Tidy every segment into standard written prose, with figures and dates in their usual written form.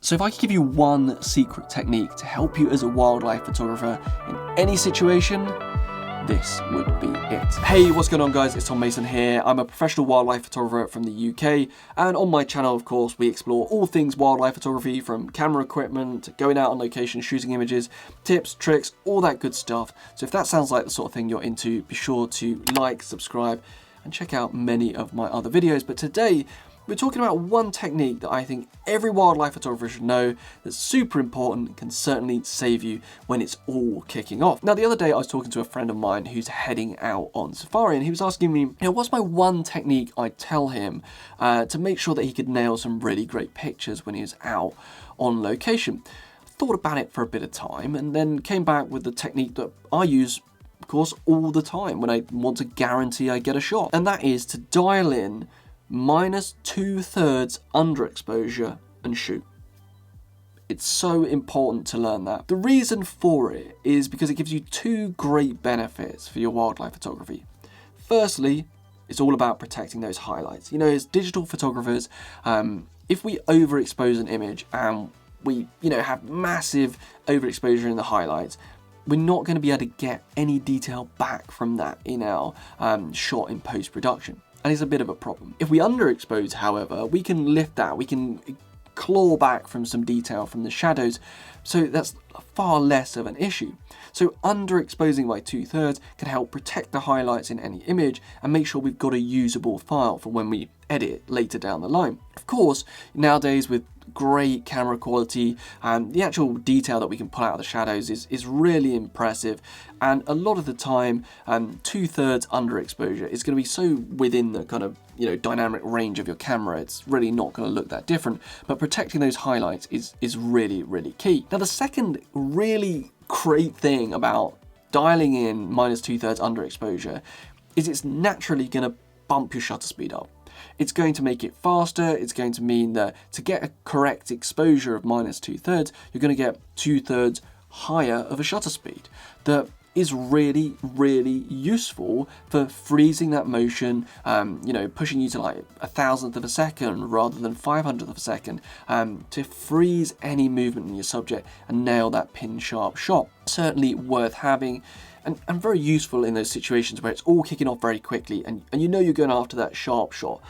So if I could give you one secret technique to help you as a wildlife photographer in any situation, this would be it. Hey, what's going on guys? It's Tom Mason here. I'm a professional wildlife photographer from the UK, and on my channel, of course, we explore all things wildlife photography, from camera equipment to going out on location, shooting images, tips, tricks, all that good stuff. So if that sounds like the sort of thing you're into, be sure to like, subscribe, and check out many of my other videos. But today, we're talking about one technique that I think every wildlife photographer should know, that's super important and can certainly save you when it's all kicking off. Now, the other day I was talking to a friend of mine who's heading out on safari, and he was asking me, what's my one technique I'd tell him to make sure that he could nail some really great pictures when he was out on location. Thought about it for a bit of time and then came back with the technique that I use, of course, all the time when I want to guarantee I get a shot. And that is to dial in minus 2/3 underexposure and shoot. It's so important to learn that. The reason for it is because it gives you two great benefits for your wildlife photography. Firstly, it's all about protecting those highlights. You know, as digital photographers, if we overexpose an image and we, have massive overexposure in the highlights, we're not going to be able to get any detail back from that in our shot in post-production. And it's a bit of a problem. If we underexpose, however, we can lift that, we can claw back from some detail from the shadows, so that's far less of an issue. So underexposing by 2/3 can help protect the highlights in any image and make sure we've got a usable file for when we edit later down the line. Of course, nowadays with great camera quality and the actual detail that we can pull out of the shadows is really impressive, and a lot of the time 2/3 underexposure is going to be so within the kind of dynamic range of your camera, it's really not going to look that different, but protecting those highlights is really, really key. Now, the second really great thing about dialing in minus 2/3 underexposure is it's naturally going to bump your shutter speed up. It's going to make it faster. It's going to mean that to get a correct exposure of minus 2/3, you're going to get 2/3 higher of a shutter speed. That is really, really useful for freezing that motion, pushing you to like 1,000th of a second rather than 500th of a second, to freeze any movement in your subject and nail that pin sharp shot. Certainly worth having, and very useful in those situations where it's all kicking off very quickly and you're going after that sharp shot.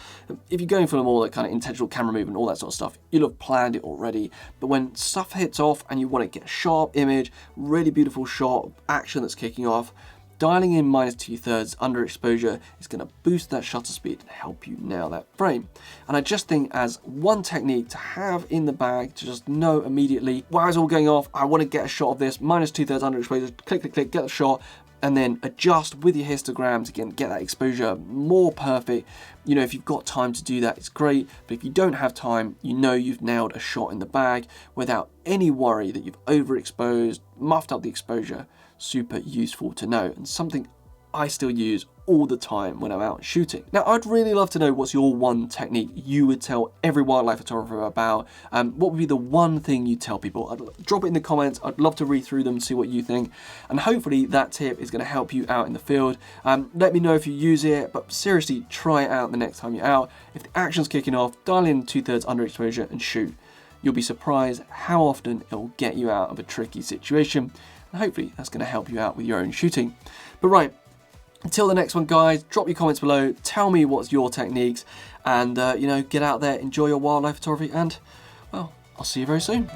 If you're going for more that kind of intentional camera movement, all that sort of stuff, you'll have planned it already. But when stuff hits off and you want to get a sharp image, really beautiful shot, action that's kicking off, dialing in minus 2/3 underexposure is going to boost that shutter speed and help you nail that frame. And I just think as one technique to have in the bag to just know immediately, while it's all going off, I want to get a shot of this, minus 2/3 underexposure, click, click, click, get the shot, and then adjust with your histogram to get that exposure more perfect. If you've got time to do that, it's great. But if you don't have time, you've nailed a shot in the bag without any worry that you've overexposed, muffed up the exposure. Super useful to know, and something I still use all the time when I'm out shooting. Now, I'd really love to know what's your one technique you would tell every wildlife photographer about. What would be the one thing you tell people? Drop it in the comments. I'd love to read through them, see what you think, and hopefully that tip is going to help you out in the field. Let me know if you use it, but seriously, try it out the next time you're out. If the action's kicking off, dial in 2/3 underexposure and shoot. You'll be surprised how often it'll get you out of a tricky situation. And hopefully that's going to help you out with your own shooting. But right, until the next one, guys, drop your comments below, tell me what's your techniques, and get out there, enjoy your wildlife photography, and well, I'll see you very soon.